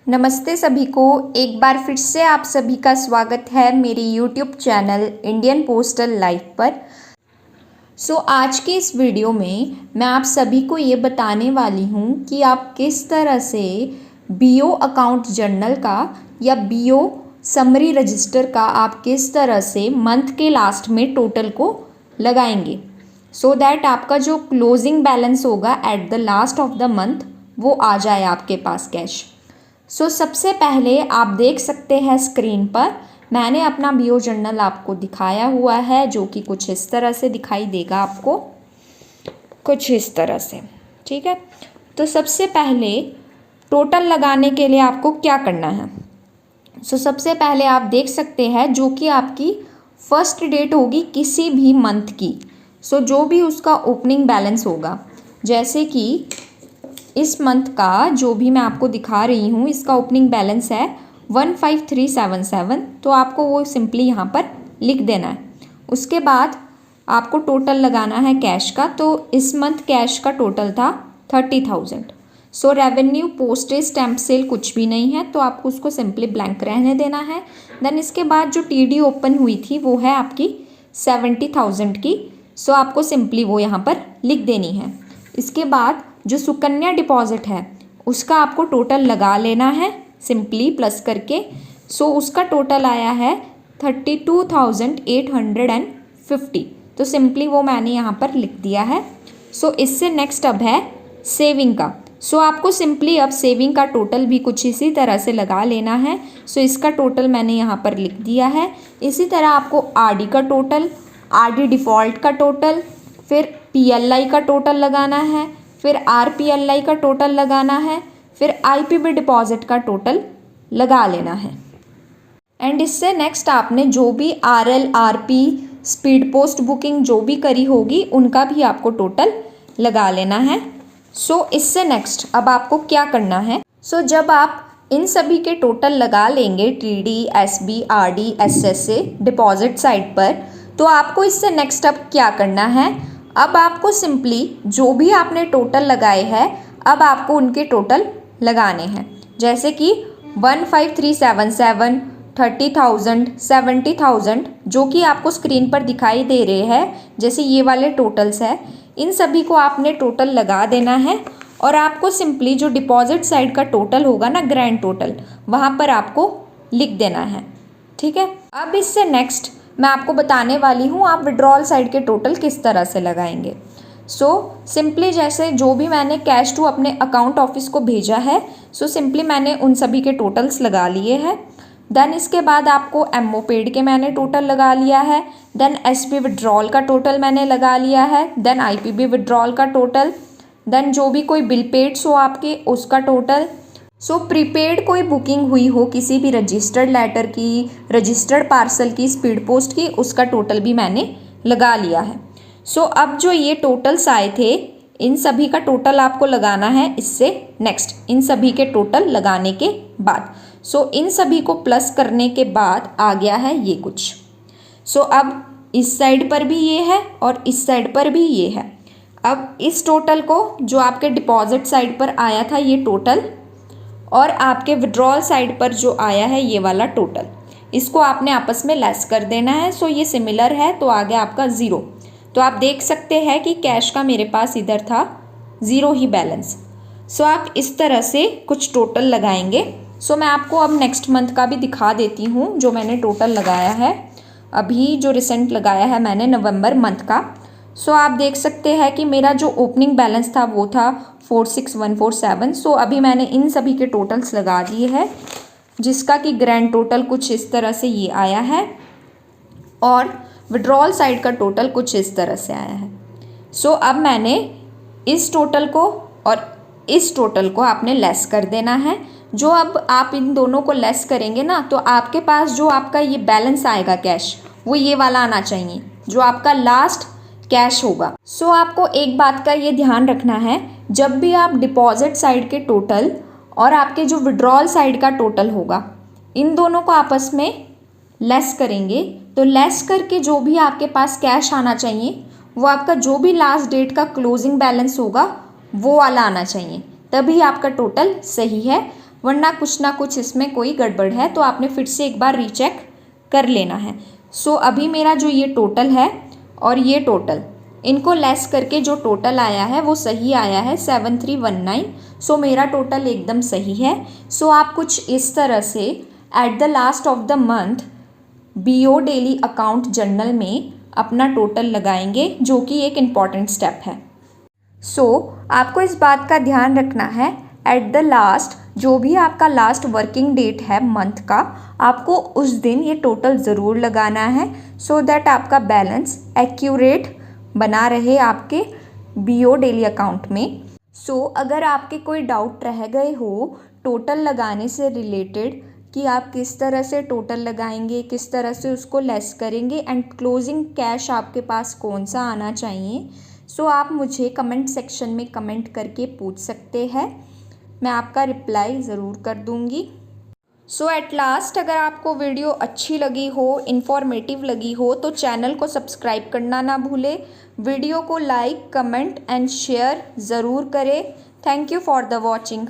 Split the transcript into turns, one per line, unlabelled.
नमस्ते सभी को। एक बार फिर से आप सभी का स्वागत है मेरी YouTube channel Indian postal life पर। आज की इस वीडियो में मैं आप सभी को ये बताने वाली हूँ कि आप किस तरह से BO अकाउंट जर्नल का या BO समरी रजिस्टर का आप किस तरह से मंथ के लास्ट में टोटल को लगाएंगे, सो दैट आपका जो क्लोजिंग बैलेंस होगा at the last of the month वो आ जाए आपके पास कैश। सबसे पहले आप देख सकते हैं स्क्रीन पर मैंने अपना BO जर्नल आपको दिखाया हुआ है, जो कि कुछ इस तरह से दिखाई देगा आपको, कुछ इस तरह से। ठीक है, तो सबसे पहले टोटल लगाने के लिए आपको क्या करना है। सबसे पहले आप देख सकते हैं जो कि आपकी फर्स्ट डेट होगी किसी भी मंथ की। जो भी उसका ओपनिंग बैलेंस होगा, जैसे कि इस मंथ का जो भी मैं आपको दिखा रही हूँ, इसका ओपनिंग बैलेंस है 15377। तो आपको वो सिंपली यहाँ पर लिख देना है। उसके बाद आपको टोटल लगाना है कैश का। तो इस मंथ कैश का टोटल था 30,000। रेवेन्यू पोस्टेज स्टैम्प सेल कुछ भी नहीं है, तो आपको उसको सिंपली ब्लैंक रहने देना है। देन इसके बाद जो TD ओपन हुई थी वो है आपकी 70,000 की। आपको सिंपली वो यहाँ पर लिख देनी है। इसके बाद जो सुकन्या डिपॉजिट है उसका आपको टोटल लगा लेना है सिंपली प्लस करके। उसका टोटल आया है 32,850। तो सिंपली वो मैंने यहाँ पर लिख दिया है। इससे नेक्स्ट अब है सेविंग का। आपको सिंपली अब सेविंग का टोटल भी कुछ इसी तरह से लगा लेना है। इसका टोटल मैंने यहाँ पर लिख दिया है। इसी तरह आपको RD का टोटल, RD डिफ़ॉल्ट का टोटल, फिर PLI का टोटल लगाना है, फिर RPLI का टोटल लगाना है, फिर IPB डिपॉजिट का टोटल लगा लेना है। एंड इससे नेक्स्ट आपने जो भी RL, RP, speed post booking जो भी करी होगी उनका भी आपको टोटल लगा लेना है। इससे नेक्स्ट अब आपको क्या करना है। जब आप इन सभी के टोटल लगा लेंगे TD, SB, RD, SSA deposit side पर, तो आपको इससे नेक्स्ट अब क्या करना है। अब आपको सिंपली जो भी आपने टोटल लगाए हैं अब आपको उनके टोटल लगाने हैं, जैसे कि 15377, 30,000, 70,000 जो कि आपको स्क्रीन पर दिखाई दे रहे हैं, जैसे ये वाले टोटल्स है, इन सभी को आपने टोटल लगा देना है। और आपको सिंपली जो डिपॉजिट साइड का टोटल होगा ना, ग्रैंड टोटल, वहाँ पर आपको लिख देना है। ठीक है, अब इससे नेक्स्ट मैं आपको बताने वाली हूँ आप विड्रॉल साइड के टोटल किस तरह से लगाएंगे। सिंपली जैसे जो भी मैंने कैश टू अपने अकाउंट ऑफिस को भेजा है, सिंपली मैंने उन सभी के टोटल्स लगा लिए हैं। देन इसके बाद आपको MO पेड के मैंने टोटल लगा लिया है। देन SB विड्रॉल का टोटल मैंने लगा लिया है। देन IPB विड्रॉल का टोटल। देन जो भी कोई बिल पेड्स हो आपके उसका टोटल। प्रीपेड कोई बुकिंग हुई हो किसी भी रजिस्टर्ड लेटर की, रजिस्टर्ड पार्सल की, स्पीड पोस्ट की, उसका टोटल भी मैंने लगा लिया है। अब जो ये टोटल्स आए थे इन सभी का टोटल आपको लगाना है इससे नेक्स्ट, इन सभी के टोटल लगाने के बाद। इन सभी को प्लस करने के बाद आ गया है ये कुछ। अब इस साइड पर भी ये है और इस साइड पर भी ये है। अब इस टोटल को जो आपके डिपॉजिट साइड पर आया था ये टोटल, और आपके विड्रॉल साइड पर जो आया है ये वाला टोटल, इसको आपने आपस में लेस कर देना है। ये सिमिलर है तो आ गया आपका 0। तो आप देख सकते हैं कि कैश का मेरे पास इधर था 0 ही बैलेंस। आप इस तरह से कुछ टोटल लगाएंगे। मैं आपको अब नेक्स्ट मंथ का भी दिखा देती हूँ जो मैंने टोटल लगाया है, अभी जो रिसेंट लगाया है मैंने नवंबर मंथ का। आप देख सकते हैं कि मेरा जो ओपनिंग बैलेंस था वो था 46,147। अभी मैंने इन सभी के टोटल्स लगा दिए हैं, जिसका कि ग्रैंड टोटल कुछ इस तरह से ये आया है और विड्रॉल साइड का टोटल कुछ इस तरह से आया है। अब मैंने इस टोटल को और इस टोटल को आपने लेस कर देना है। जो अब आप इन दोनों को लेस करेंगे ना, तो आपके पास जो आपका ये बैलेंस आएगा कैश, वो ये वाला आना चाहिए जो आपका लास्ट कैश होगा। आपको एक बात का ये ध्यान रखना है, जब भी आप डिपॉजिट साइड के टोटल और आपके जो विड्रॉल साइड का टोटल होगा इन दोनों को आपस में लेस करेंगे, तो लेस करके जो भी आपके पास कैश आना चाहिए वो आपका जो भी लास्ट डेट का क्लोजिंग बैलेंस होगा वो वाला आना चाहिए, तभी आपका टोटल सही है। वरना कुछ ना कुछ इसमें कोई गड़बड़ है, तो आपने फिर से एक बार रीचेक कर लेना है। सो अभी मेरा जो ये टोटल है और ये टोटल, इनको लेस करके जो टोटल आया है वो सही आया है 7319। सो मेरा टोटल एकदम सही है। सो आप कुछ इस तरह से at the last of the month BO daily account journal में अपना टोटल लगाएंगे, जो कि एक इम्पॉर्टेंट स्टेप है। सो आपको इस बात का ध्यान रखना है, एट द लास्ट जो भी आपका लास्ट वर्किंग डेट है मंथ का, आपको उस दिन ये टोटल ज़रूर लगाना है, सो दैट आपका बैलेंस एक्यूरेट बना रहे आपके BO डेली अकाउंट में। सो अगर आपके कोई डाउट रह गए हो टोटल लगाने से रिलेटेड कि आप किस तरह से टोटल लगाएंगे, किस तरह से उसको लेस करेंगे एंड क्लोजिंग कैश आपके पास कौन सा आना चाहिए, सो आप मुझे कमेंट सेक्शन में कमेंट करके पूछ सकते हैं, मैं आपका रिप्लाई ज़रूर कर दूंगी। सो एट लास्ट, अगर आपको वीडियो अच्छी लगी हो, इन्फॉर्मेटिव लगी हो, तो चैनल को सब्सक्राइब करना ना भूलें, वीडियो को लाइक, कमेंट एंड शेयर ज़रूर करें। Thank you for the watching.